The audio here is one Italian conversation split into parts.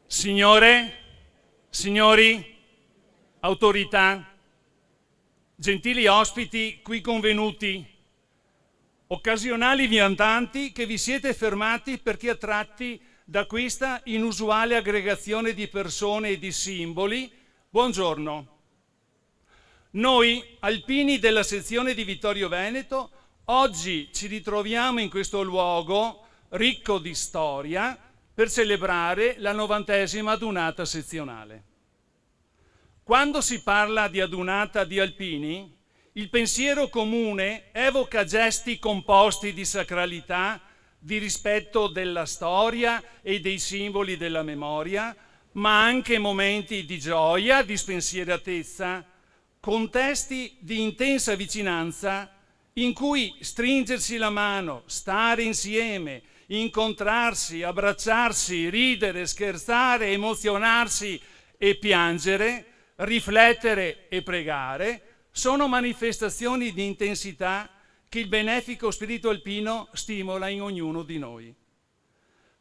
Signore, signori, autorità, gentili ospiti qui convenuti, occasionali viandanti che vi siete fermati perché attratti da questa inusuale aggregazione di persone e di simboli, buongiorno. Noi, alpini della sezione di Vittorio Veneto, oggi ci ritroviamo in questo luogo ricco di storia per celebrare la 90ª adunata sezionale. Quando si parla di adunata di alpini, il pensiero comune evoca gesti composti di sacralità, di rispetto della storia e dei simboli della memoria, ma anche momenti di gioia, di spensieratezza, contesti di intensa vicinanza in cui stringersi la mano, stare insieme, incontrarsi, abbracciarsi, ridere, scherzare, emozionarsi e piangere, riflettere e pregare, sono manifestazioni di intensità che il benefico spirito alpino stimola in ognuno di noi.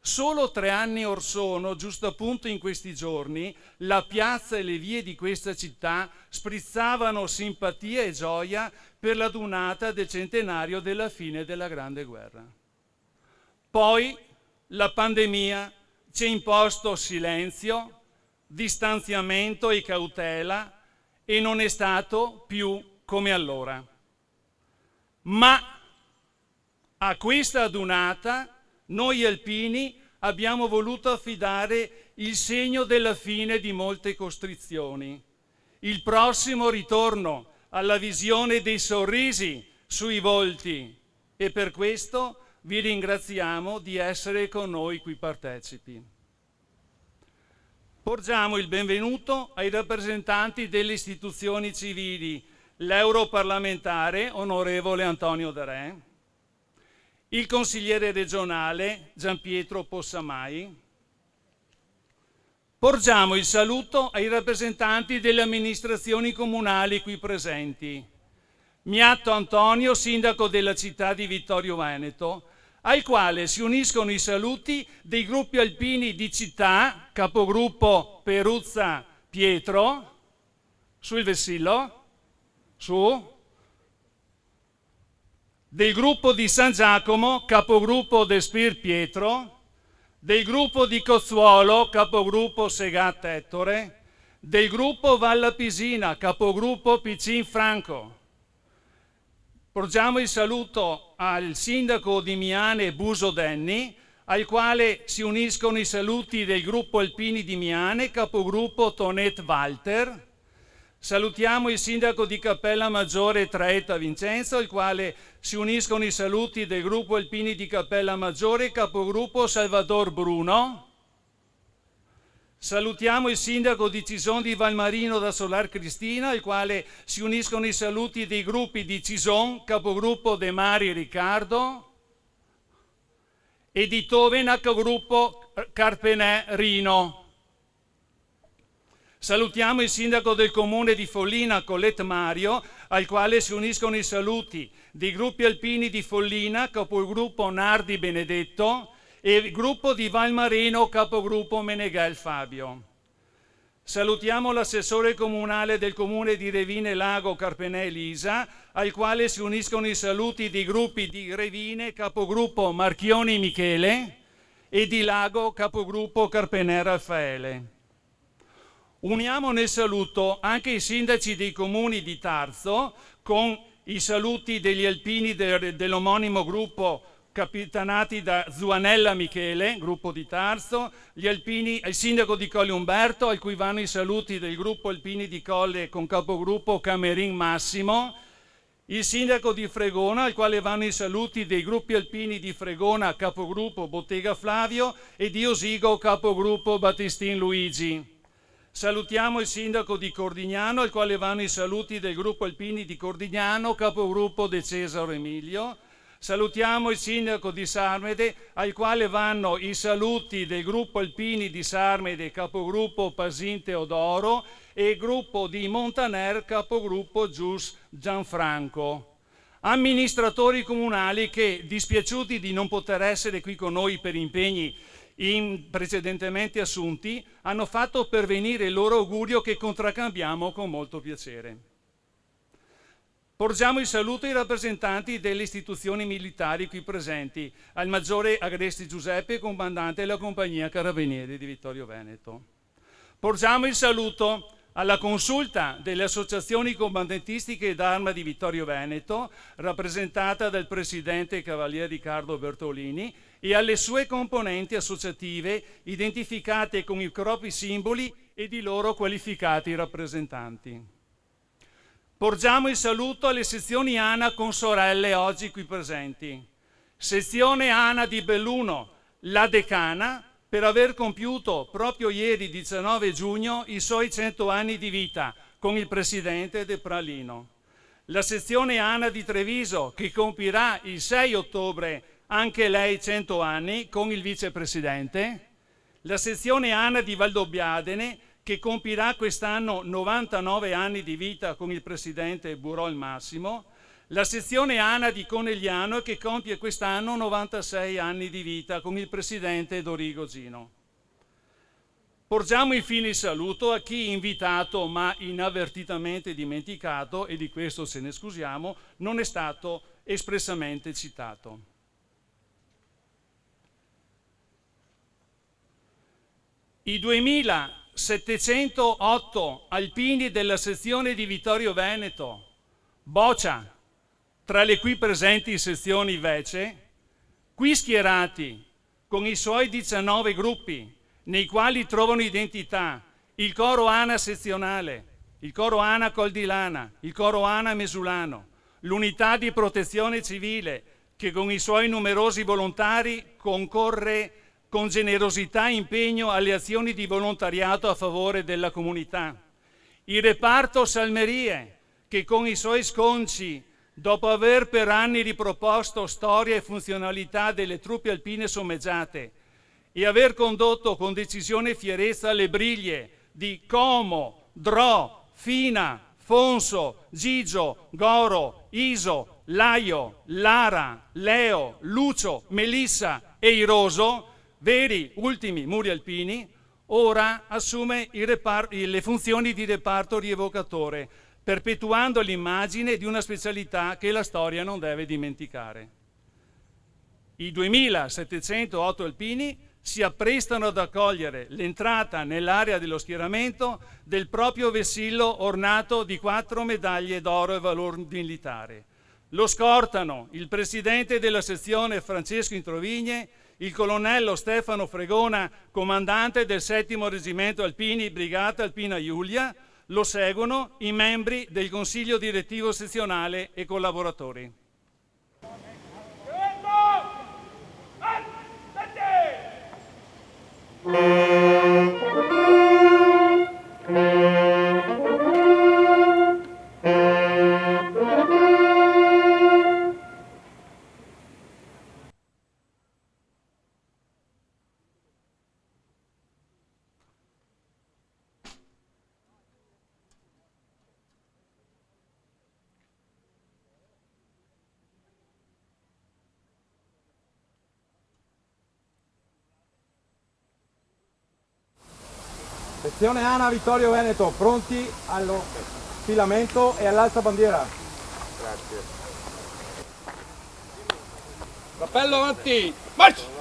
Solo 3 anni or sono, giusto appunto in questi giorni, la piazza e le vie di questa città sprizzavano simpatia e gioia per l'adunata del centenario della fine della Grande Guerra. Poi la pandemia ci ha imposto silenzio, distanziamento e cautela e non è stato più come allora. Ma a questa adunata noi alpini abbiamo voluto affidare il segno della fine di molte costrizioni, il prossimo ritorno alla visione dei sorrisi sui volti e per questo vi ringraziamo di essere con noi qui partecipi. Porgiamo il benvenuto ai rappresentanti delle istituzioni civili, l'europarlamentare onorevole Antonio De Re, il consigliere regionale Gianpietro Possamai. Porgiamo il saluto ai rappresentanti delle amministrazioni comunali qui presenti. Miatto Antonio, sindaco della città di Vittorio Veneto, al quale si uniscono i saluti dei gruppi alpini di città, capogruppo Peruzza Pietro, sul vessillo, su, del gruppo di San Giacomo, capogruppo Despir Pietro, del gruppo di Cozzuolo, capogruppo Segat Ettore, del gruppo Valla Pisina, capogruppo Piccin Franco. Porgiamo il saluto al sindaco di Miane Buso Denni, al quale si uniscono i saluti del gruppo Alpini di Miane, capogruppo Tonet Walter. Salutiamo il sindaco di Cappella Maggiore Traetta Vincenzo, al quale si uniscono i saluti del gruppo Alpini di Cappella Maggiore, capogruppo Salvador Bruno. Salutiamo il sindaco di Cison di Valmarino da Solar Cristina, al quale si uniscono i saluti dei gruppi di Cison, capogruppo De Mari Riccardo, e di Tovena, capogruppo Carpenè Rino. Salutiamo il sindaco del comune di Follina, Colette Mario, al quale si uniscono i saluti dei gruppi alpini di Follina, capogruppo Nardi Benedetto, e il gruppo di Valmarino, capogruppo Meneghel Fabio. Salutiamo l'assessore comunale del comune di Revine Lago, Carpenè Elisa, al quale si uniscono i saluti dei gruppi di Revine, capogruppo Marchioni Michele, e di Lago, capogruppo Carpenè Raffaele. Uniamo nel saluto anche i sindaci dei comuni di Tarzo, con i saluti degli alpini dell'omonimo gruppo capitanati da Zuanella Michele, gruppo di Tarzo, gli alpini, il sindaco di Colle Umberto, a cui vanno i saluti del gruppo Alpini di Colle con capogruppo Camerin Massimo, il sindaco di Fregona, al quale vanno i saluti dei gruppi alpini di Fregona, capogruppo Bottega Flavio, e di Osigo, capogruppo Battistin Luigi. Salutiamo il sindaco di Cordignano, al quale vanno i saluti del gruppo Alpini di Cordignano, capogruppo De Cesaro Emilio. Salutiamo il sindaco di Sarmede, al quale vanno i saluti del gruppo Alpini di Sarmede, capogruppo Pasin Teodoro, e il gruppo di Montaner, capogruppo Gius Gianfranco. Amministratori comunali che, dispiaciuti di non poter essere qui con noi per impegni precedentemente assunti, hanno fatto pervenire il loro augurio che contraccambiamo con molto piacere. Porgiamo il saluto ai rappresentanti delle istituzioni militari qui presenti, al maggiore Agresti Giuseppe, comandante della compagnia Carabinieri di Vittorio Veneto. Porgiamo il saluto alla consulta delle associazioni comandentistiche d'arma di Vittorio Veneto, rappresentata dal presidente Cavaliere Riccardo Bertolini, e alle sue componenti associative identificate con i propri simboli ed i loro qualificati rappresentanti. Porgiamo il saluto alle sezioni ANA con sorelle oggi qui presenti. Sezione ANA di Belluno, la decana, per aver compiuto proprio ieri 19 giugno i suoi 100 anni di vita con il presidente De Pralino. La sezione ANA di Treviso, che compirà il 6 ottobre anche lei 100 anni con il vicepresidente. La sezione ANA di Valdobbiadene, che compirà quest'anno 99 anni di vita con il presidente Burol Massimo. La sezione ANA di Conegliano, che compie quest'anno 96 anni di vita con il presidente Dorigo Gino. Porgiamo infine il saluto a chi invitato ma inavvertitamente dimenticato, e di questo se ne scusiamo, non è stato espressamente citato. I 2708 alpini della sezione di Vittorio Veneto, Boccia, tra le qui presenti sezioni Vece, qui schierati con i suoi 19 gruppi, nei quali trovano identità il coro ANA sezionale, il coro ANA Col di Lana, il coro ANA Mesulano, l'unità di protezione civile che con i suoi numerosi volontari concorre con generosità e impegno alle azioni di volontariato a favore della comunità, il reparto Salmerie che con i suoi sconci, dopo aver per anni riproposto storia e funzionalità delle truppe alpine sommeggiate e aver condotto con decisione e fierezza le briglie di Como, Dro, Fina, Fonso, Gigio, Goro, Iso, Laio, Lara, Leo, Lucio, Melissa e Iroso, veri ultimi muri alpini, ora assume le funzioni di reparto rievocatore, perpetuando l'immagine di una specialità che la storia non deve dimenticare. I 2708 alpini si apprestano ad accogliere l'entrata nell'area dello schieramento del proprio vessillo ornato di 4 medaglie d'oro e valor militare. Lo scortano il presidente della sezione Francesco Introvigne, il colonnello Stefano Fregona, comandante del 7° Reggimento Alpini, Brigata Alpina Giulia. Lo seguono i membri del Consiglio Direttivo Sezionale e collaboratori. Sezione ANA Vittorio Veneto, pronti allo sfilamento e all'alza bandiera. Grazie. Cappello avanti, marcia!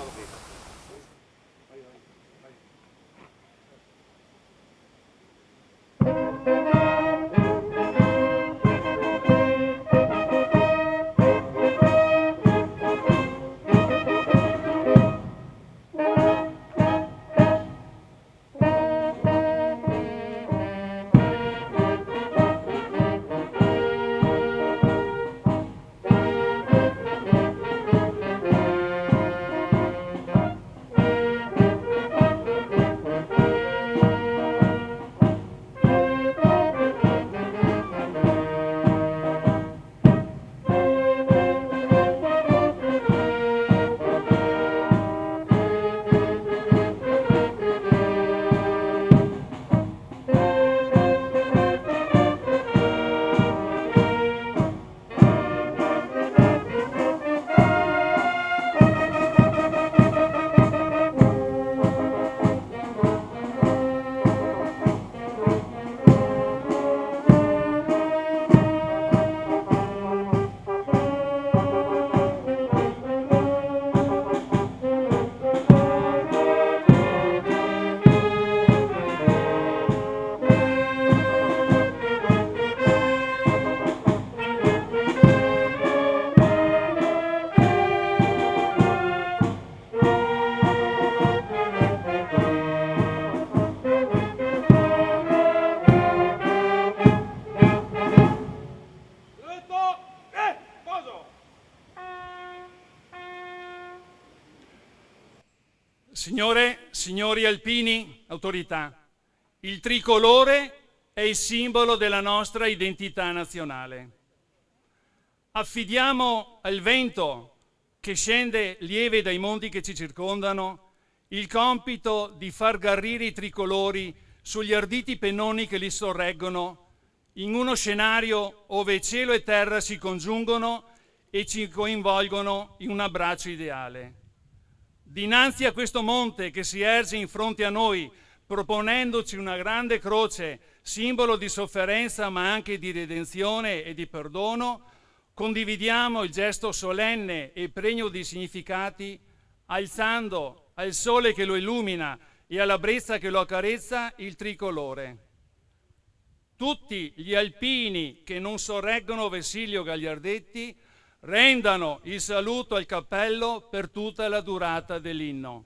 Signori alpini, autorità, il tricolore è il simbolo della nostra identità nazionale. Affidiamo al vento che scende lieve dai monti che ci circondano il compito di far garrire i tricolori sugli arditi pennoni che li sorreggono in uno scenario ove cielo e terra si congiungono e ci coinvolgono in un abbraccio ideale. Dinanzi a questo monte che si erge in fronte a noi, proponendoci una grande croce, simbolo di sofferenza ma anche di redenzione e di perdono, condividiamo il gesto solenne e pregno di significati, alzando al sole che lo illumina e alla brezza che lo accarezza il tricolore. Tutti gli alpini che non sorreggono Vessilio Gagliardetti rendano il saluto al cappello per tutta la durata dell'inno.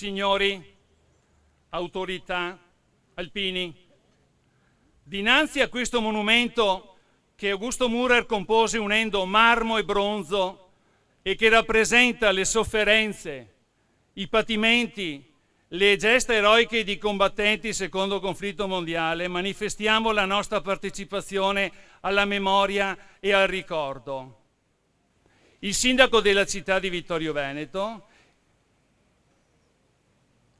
Signori, autorità, alpini, dinanzi a questo monumento che Augusto Müller compose unendo marmo e bronzo e che rappresenta le sofferenze, i patimenti, le gesta eroiche di combattenti secondo il conflitto mondiale, manifestiamo la nostra partecipazione alla memoria e al ricordo. Il sindaco della città di Vittorio Veneto,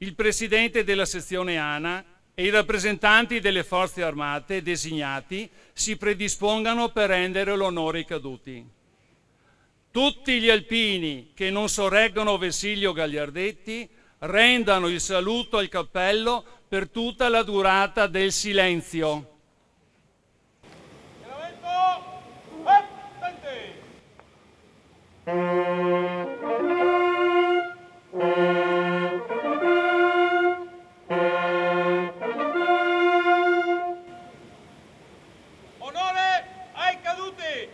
il presidente della sezione ANA e i rappresentanti delle forze armate designati si predispongano per rendere l'onore ai caduti. Tutti gli alpini che non sorreggono Vessilio Gagliardetti rendano il saluto al cappello per tutta la durata del silenzio. Onore ai caduti!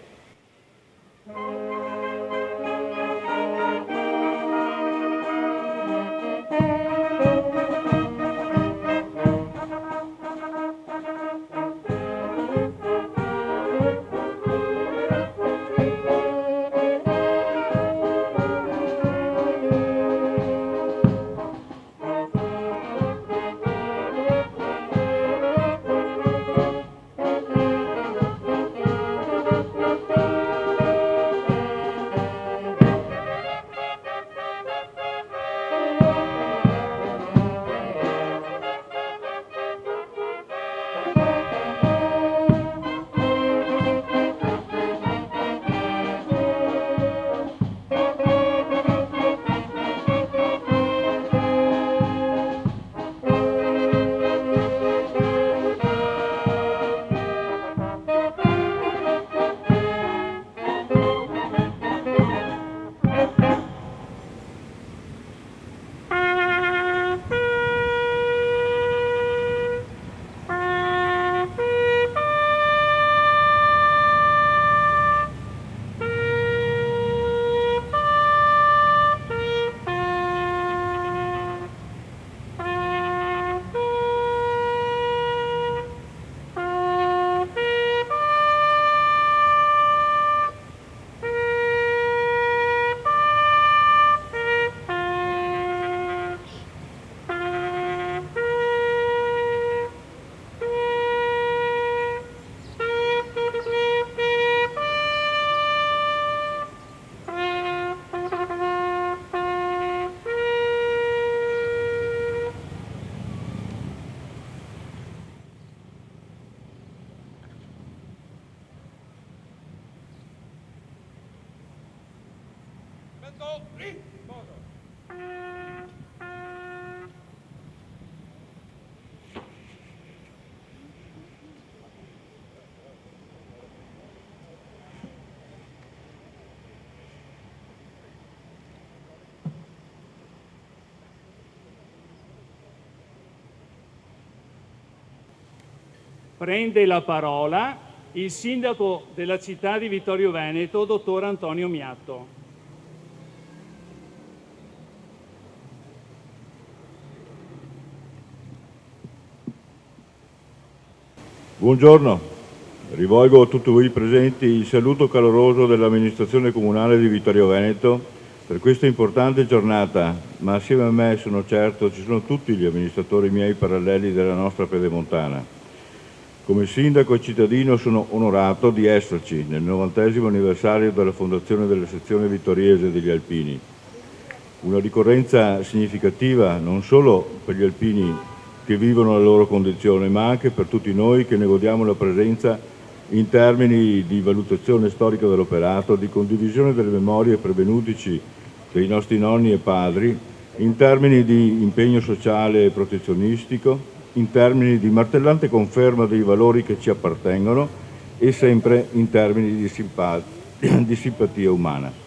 Ecco, lì. Prende la parola il sindaco della città di Vittorio Veneto, dottor Antonio Miatto. Buongiorno, rivolgo a tutti voi presenti il saluto caloroso dell'amministrazione comunale di Vittorio Veneto per questa importante giornata, ma assieme a me sono certo ci sono tutti gli amministratori miei paralleli della nostra Pedemontana. Come sindaco e cittadino sono onorato di esserci nel 90° anniversario della fondazione della sezione vittoriese degli Alpini. Una ricorrenza significativa non solo per gli alpini che vivono la loro condizione, ma anche per tutti noi che ne godiamo la presenza in termini di valutazione storica dell'operato, di condivisione delle memorie pervenutici dei nostri nonni e padri, in termini di impegno sociale e protezionistico, in termini di martellante conferma dei valori che ci appartengono e sempre in termini di simpatia umana.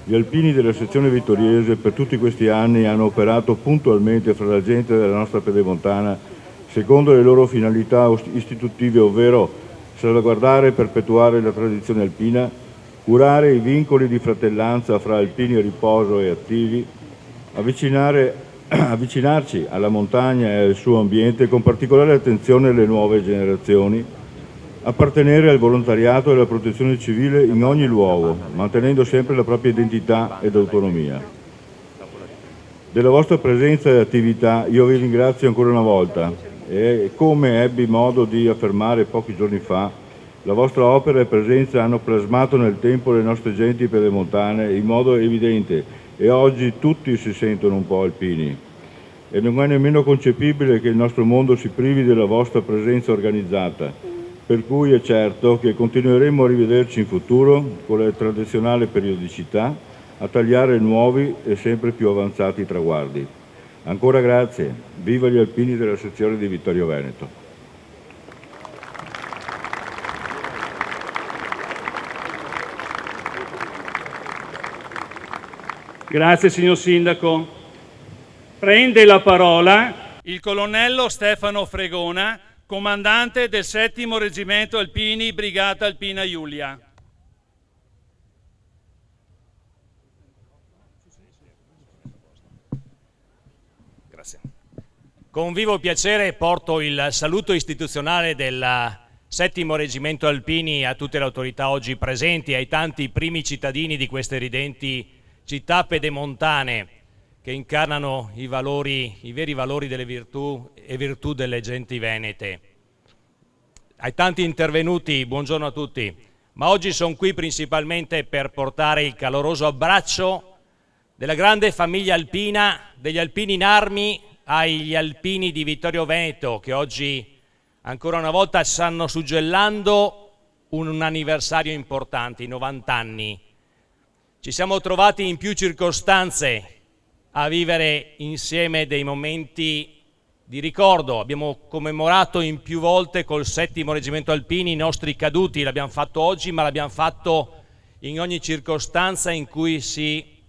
Gli alpini della sezione vittoriese per tutti questi anni hanno operato puntualmente fra la gente della nostra Pedemontana secondo le loro finalità istitutive, ovvero salvaguardare e perpetuare la tradizione alpina, curare i vincoli di fratellanza fra alpini a riposo e attivi, avvicinarci alla montagna e al suo ambiente con particolare attenzione alle nuove generazioni, appartenere al volontariato e alla protezione civile in ogni luogo, mantenendo sempre la propria identità ed autonomia. Della vostra presenza e attività io vi ringrazio ancora una volta e, come ebbi modo di affermare pochi giorni fa, la vostra opera e presenza hanno plasmato nel tempo le nostre genti pedemontane in modo evidente e oggi tutti si sentono un po' alpini. E non è nemmeno concepibile che il nostro mondo si privi della vostra presenza organizzata, per cui è certo che continueremo a rivederci in futuro con la tradizionale periodicità a tagliare nuovi e sempre più avanzati traguardi. Ancora grazie, viva gli alpini della sezione di Vittorio Veneto. Grazie signor Sindaco. Prende la parola il colonnello Stefano Fregona, comandante del 7° Reggimento Alpini, Brigata Alpina Giulia. Grazie. Con vivo piacere porto il saluto istituzionale del 7° Reggimento Alpini a tutte le autorità oggi presenti, ai tanti primi cittadini di queste ridenti città pedemontane che incarnano i veri valori delle virtù delle genti venete. Ai tanti intervenuti, buongiorno a tutti, ma oggi sono qui principalmente per portare il caloroso abbraccio della grande famiglia alpina, degli alpini in armi agli alpini di Vittorio Veneto, che oggi ancora una volta stanno suggellando un anniversario importante, i 90 anni. Ci siamo trovati in più circostanze a vivere insieme dei momenti di ricordo. Abbiamo commemorato in più volte col 7° Reggimento Alpini i nostri caduti, l'abbiamo fatto oggi, ma l'abbiamo fatto in ogni circostanza in cui si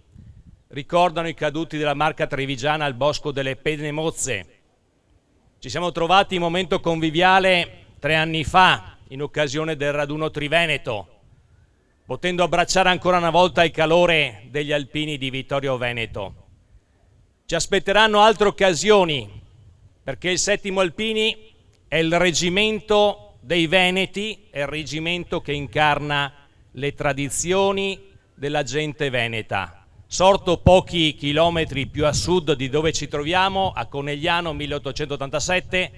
ricordano i caduti della Marca Trevigiana al Bosco delle Pedemozze. Ci siamo trovati in momento conviviale 3 anni fa, in occasione del raduno Triveneto, potendo abbracciare ancora una volta il calore degli alpini di Vittorio Veneto. Ci aspetteranno altre occasioni, perché il 7° Alpini è il reggimento dei Veneti, è il reggimento che incarna le tradizioni della gente veneta. Sorto pochi chilometri più a sud di dove ci troviamo, a Conegliano 1887,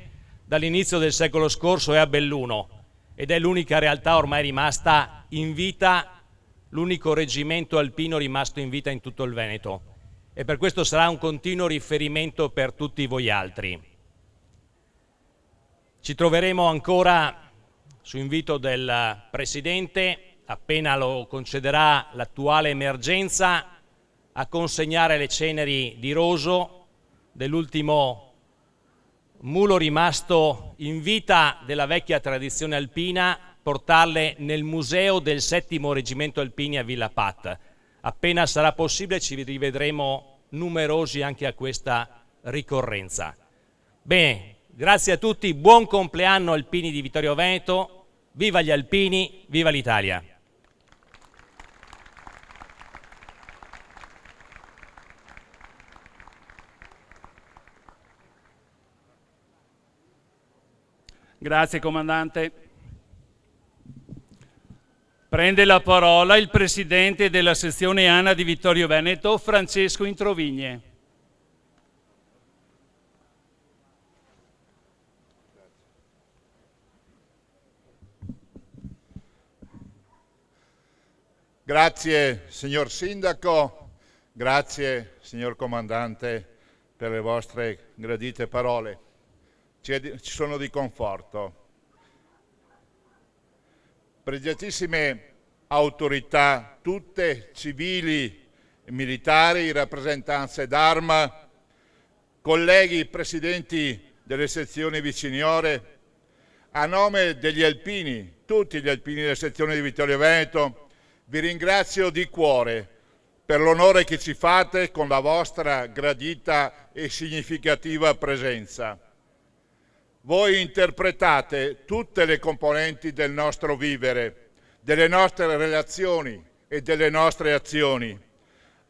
dall'inizio del secolo scorso è a Belluno, ed è l'unica realtà ormai rimasta in vita, l'unico reggimento alpino rimasto in vita in tutto il Veneto, e per questo sarà un continuo riferimento per tutti voi altri. Ci troveremo ancora, su invito del Presidente, appena lo concederà l'attuale emergenza, a consegnare le ceneri di Roso, dell'ultimo mulo rimasto in vita della vecchia tradizione alpina, portarle nel museo del 7° Reggimento Alpini a Villa Pat. Appena sarà possibile ci rivedremo numerosi anche a questa ricorrenza. Bene, grazie a tutti, buon compleanno Alpini di Vittorio Veneto, viva gli Alpini, viva l'Italia! Grazie Comandante. Prende la parola il Presidente della sezione ANA di Vittorio Veneto, Francesco Introvigne. Grazie signor Sindaco, grazie signor Comandante per le vostre gradite parole. Ci sono di conforto. Pregiatissime autorità, tutte civili e militari, rappresentanze d'arma, colleghi presidenti delle sezioni viciniore, a nome degli alpini, tutti gli alpini della sezione di Vittorio Veneto, vi ringrazio di cuore per l'onore che ci fate con la vostra gradita e significativa presenza. Voi interpretate tutte le componenti del nostro vivere, delle nostre relazioni e delle nostre azioni,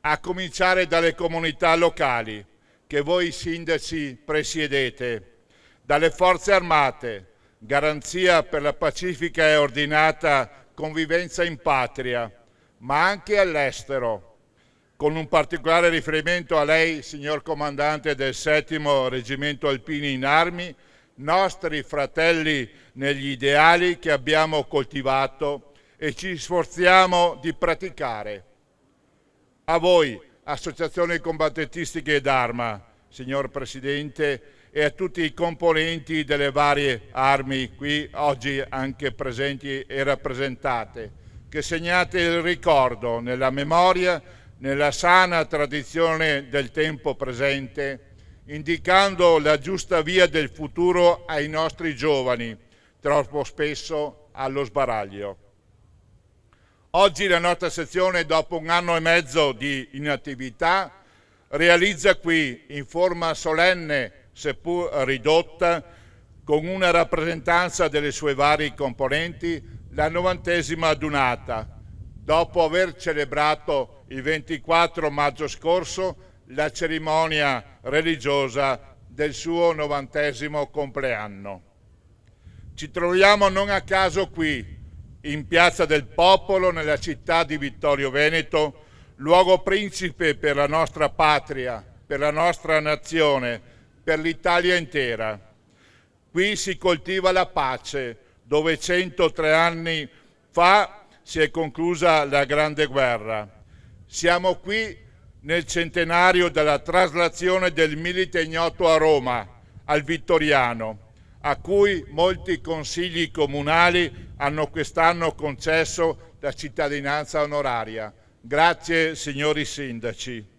a cominciare dalle comunità locali che voi sindaci presiedete, dalle forze armate, garanzia per la pacifica e ordinata convivenza in patria, ma anche all'estero, con un particolare riferimento a lei, signor Comandante del 7° Reggimento Alpini in Armi, nostri fratelli negli ideali che abbiamo coltivato e ci sforziamo di praticare. A voi, associazioni combattentistiche d'arma, signor Presidente, e a tutti i componenti delle varie armi qui oggi anche presenti e rappresentate, che segnate il ricordo nella memoria, nella sana tradizione del tempo presente, indicando la giusta via del futuro ai nostri giovani, troppo spesso allo sbaraglio. Oggi la nostra sezione, dopo 1 anno e mezzo di inattività, realizza qui, in forma solenne seppur ridotta, con una rappresentanza delle sue varie componenti, la 90ª adunata, dopo aver celebrato il 24 maggio scorso la cerimonia religiosa del suo 90° compleanno. Ci troviamo non a caso qui, in Piazza del Popolo, nella città di Vittorio Veneto, luogo principe per la nostra patria, per la nostra nazione, per l'Italia intera. Qui si coltiva la pace, dove 103 anni fa si è conclusa la Grande Guerra. Siamo qui nel centenario della traslazione del Milite Ignoto a Roma, al Vittoriano, a cui molti consigli comunali hanno quest'anno concesso la cittadinanza onoraria. Grazie signori sindaci.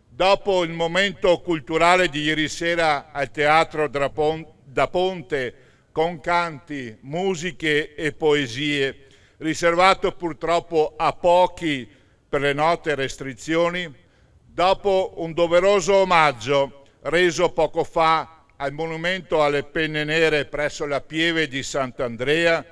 Dopo il momento culturale di ieri sera al Teatro da Ponte, con canti, musiche e poesie, riservato purtroppo a pochi per le note restrizioni, dopo un doveroso omaggio reso poco fa al monumento alle penne nere presso la pieve di Sant'Andrea,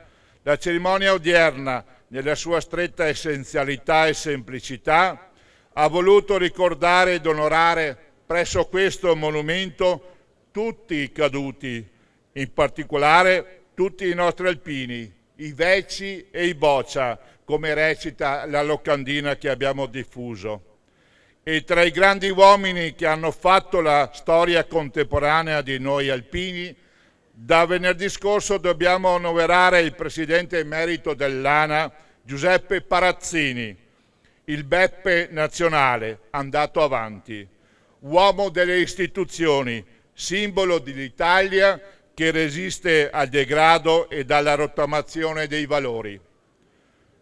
la cerimonia odierna, nella sua stretta essenzialità e semplicità, ha voluto ricordare ed onorare presso questo monumento tutti i caduti, in particolare tutti i nostri alpini, i Veci e i Boccia, come recita la locandina che abbiamo diffuso. E tra i grandi uomini che hanno fatto la storia contemporanea di noi alpini, da venerdì scorso dobbiamo annoverare il presidente emerito dell'ANA, Giuseppe Parazzini, il Beppe nazionale, andato avanti, uomo delle istituzioni, simbolo dell'Italia che resiste al degrado e alla rottamazione dei valori.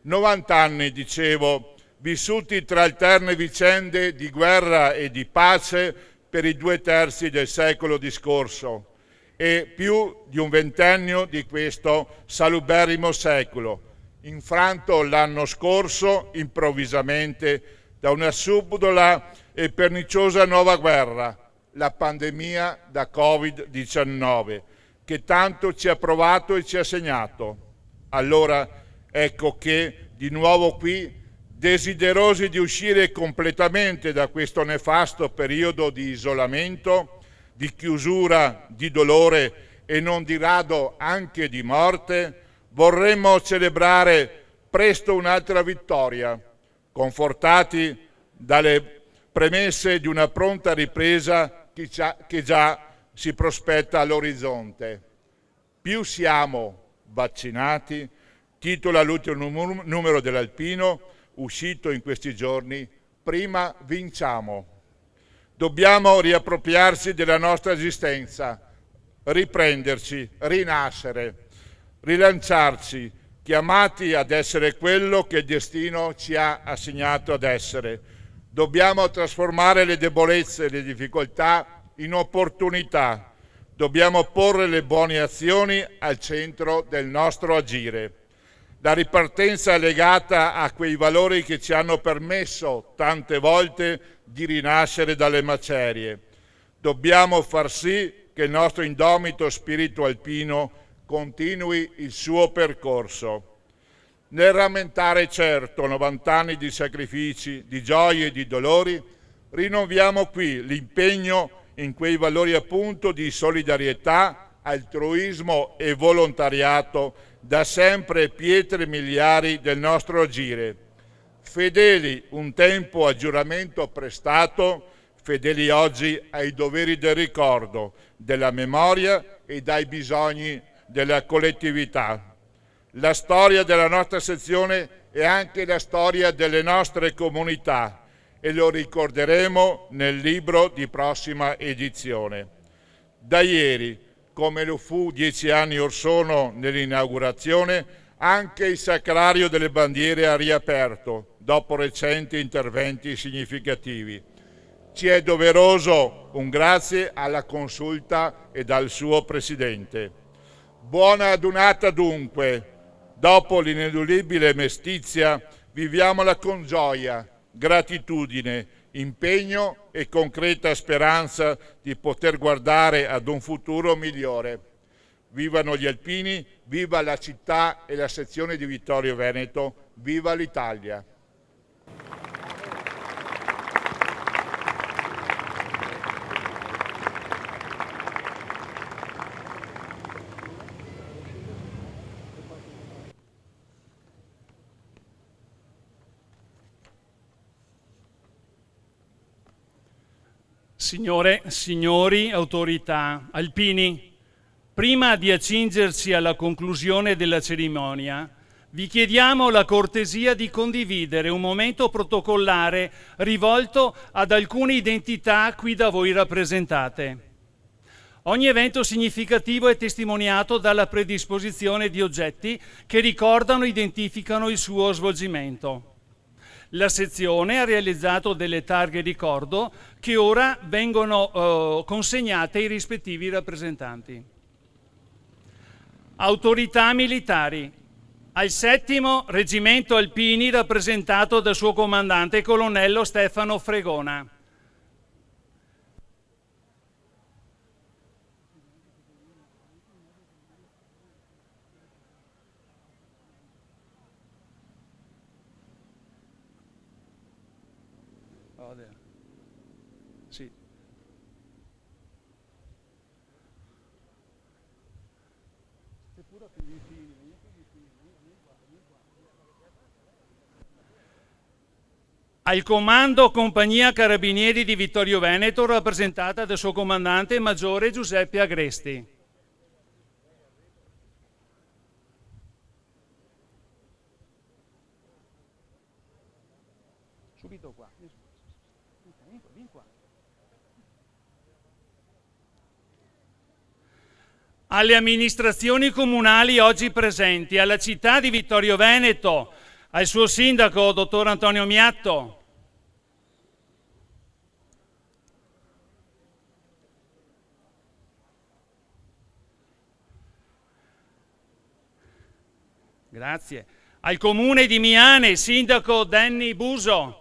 90 anni, dicevo, vissuti tra alterne vicende di guerra e di pace per i 2/3 del secolo discorso e più di un ventennio di questo saluberrimo secolo, infranto l'anno scorso improvvisamente da una subdola e perniciosa nuova guerra, la pandemia da Covid-19, che tanto ci ha provato e ci ha segnato. Allora ecco che di nuovo qui, desiderosi di uscire completamente da questo nefasto periodo di isolamento, di chiusura, di dolore e non di rado anche di morte, vorremmo celebrare presto un'altra vittoria, confortati dalle premesse di una pronta ripresa che già si prospetta all'orizzonte. Più siamo vaccinati, titola l'ultimo numero dell'Alpino, uscito in questi giorni, prima vinciamo. Dobbiamo riappropriarci della nostra esistenza, riprenderci, rinascere, rilanciarci, chiamati ad essere quello che il destino ci ha assegnato ad essere. Dobbiamo trasformare le debolezze e le difficoltà in opportunità. Dobbiamo porre le buone azioni al centro del nostro agire. La ripartenza è legata a quei valori che ci hanno permesso tante volte di rinascere dalle macerie. Dobbiamo far sì che il nostro indomito spirito alpino continui il suo percorso. Nel rammentare certo 90 anni di sacrifici, di gioie e di dolori, rinnoviamo qui l'impegno in quei valori appunto di solidarietà, altruismo e volontariato, da sempre pietre miliari del nostro agire. Fedeli un tempo al giuramento prestato, fedeli oggi ai doveri del ricordo, della memoria e dai bisogni della collettività. La storia della nostra sezione è anche la storia delle nostre comunità e lo ricorderemo nel libro di prossima edizione. Da ieri, come lo fu 10 anni or sono nell'inaugurazione, anche il Sacrario delle Bandiere ha riaperto, dopo recenti interventi significativi. Ci è doveroso un grazie alla Consulta e al suo Presidente. Buona adunata dunque. Dopo l'ineludibile mestizia, viviamola con gioia, gratitudine, impegno e concreta speranza di poter guardare ad un futuro migliore. Vivano gli alpini, viva la città e la sezione di Vittorio Veneto, viva l'Italia! Signore, signori, autorità, alpini, prima di accingerci alla conclusione della cerimonia, vi chiediamo la cortesia di condividere un momento protocollare rivolto ad alcune identità qui da voi rappresentate. Ogni evento significativo è testimoniato dalla predisposizione di oggetti che ricordano e identificano il suo svolgimento. La sezione ha realizzato delle targhe ricordo che ora vengono consegnate ai rispettivi rappresentanti. Autorità militari. Al 7° Reggimento Alpini rappresentato dal suo comandante colonnello Stefano Fregona. Sì. Al comando Compagnia Carabinieri di Vittorio Veneto, rappresentata dal suo comandante maggiore Giuseppe Agresti. Subito qua. Vieni qua. Alle amministrazioni comunali oggi presenti, alla città di Vittorio Veneto, al suo sindaco, dottor Antonio Miatto, grazie, al comune di Miane, sindaco Danny Buso,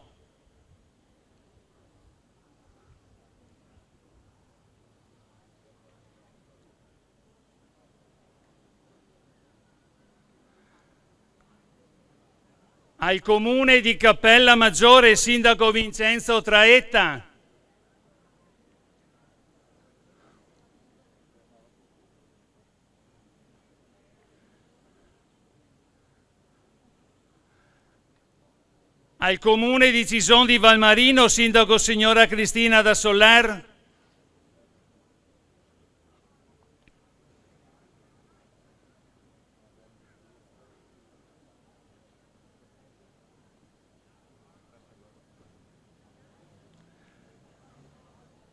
al comune di Cappella Maggiore, sindaco Vincenzo Traetta, al comune di Cison di Valmarino, sindaco signora Cristina da Soler,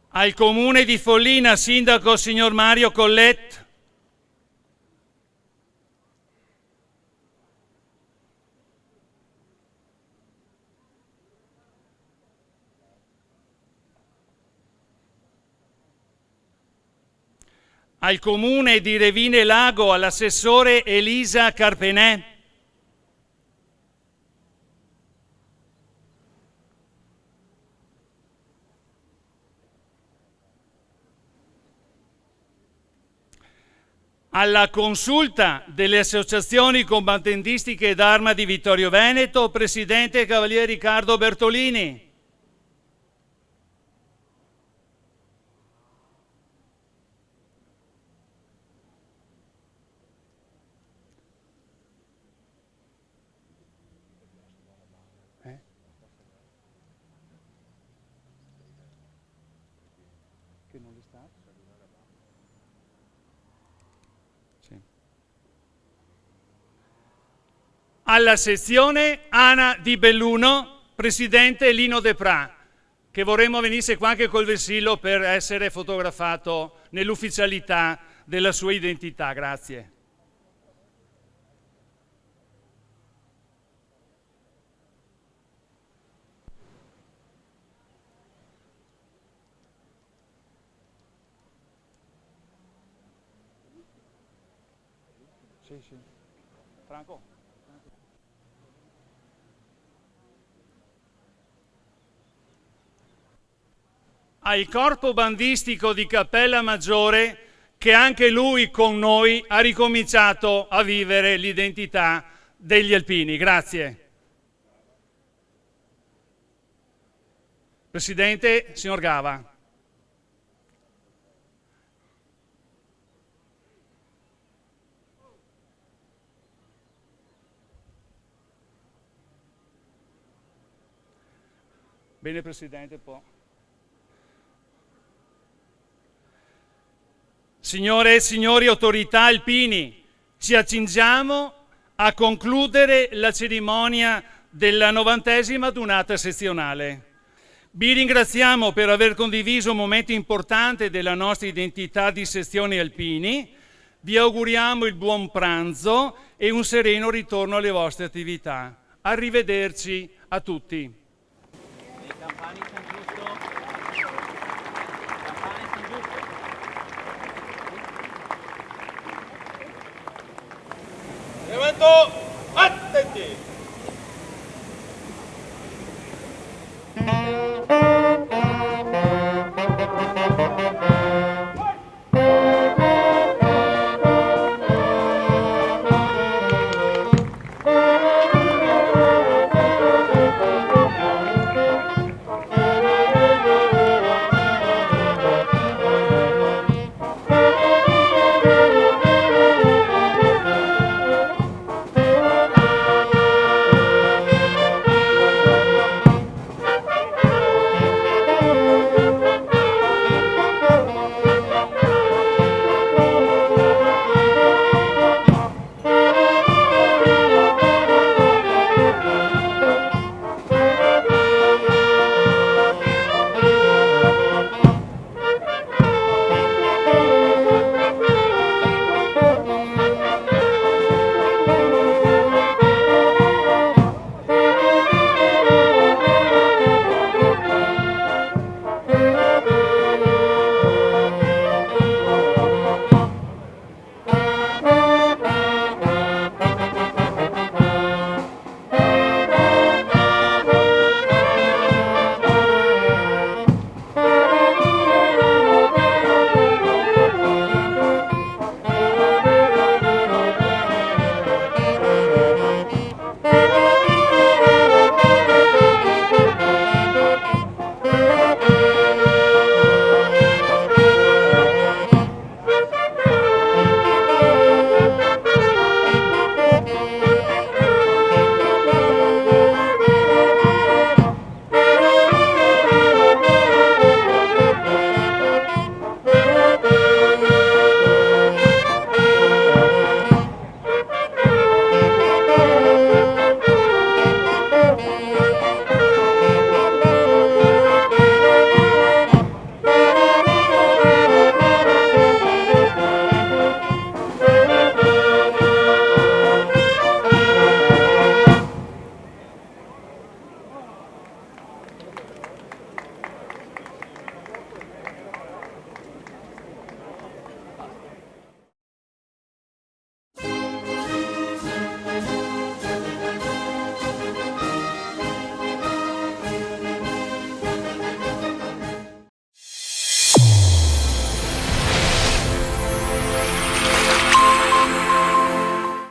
al comune di Follina, sindaco signor Mario Collet, al comune di Revine Lago, all'assessore Elisa Carpenè, alla consulta delle associazioni combattentistiche d'arma di Vittorio Veneto, presidente Cavaliere Riccardo Bertolini, alla sezione Ana Di Belluno, presidente Lino De Pra, che vorremmo venisse qua anche col vessillo per essere fotografato nell'ufficialità della sua identità. Grazie. Sì. Franco. Al corpo bandistico di Cappella Maggiore, che anche lui con noi ha ricominciato a vivere l'identità degli alpini. Grazie. Presidente, signor Gava. Bene, Presidente, può. Signore e signori autorità alpini, ci accingiamo a concludere la cerimonia della 90ª adunata sezionale. Vi ringraziamo per aver condiviso un momento importante della nostra identità di sezioni alpini. Vi auguriamo il buon pranzo e un sereno ritorno alle vostre attività. Arrivederci a tutti. Le campane sono giusto. Le campane sono giuste. Levantò!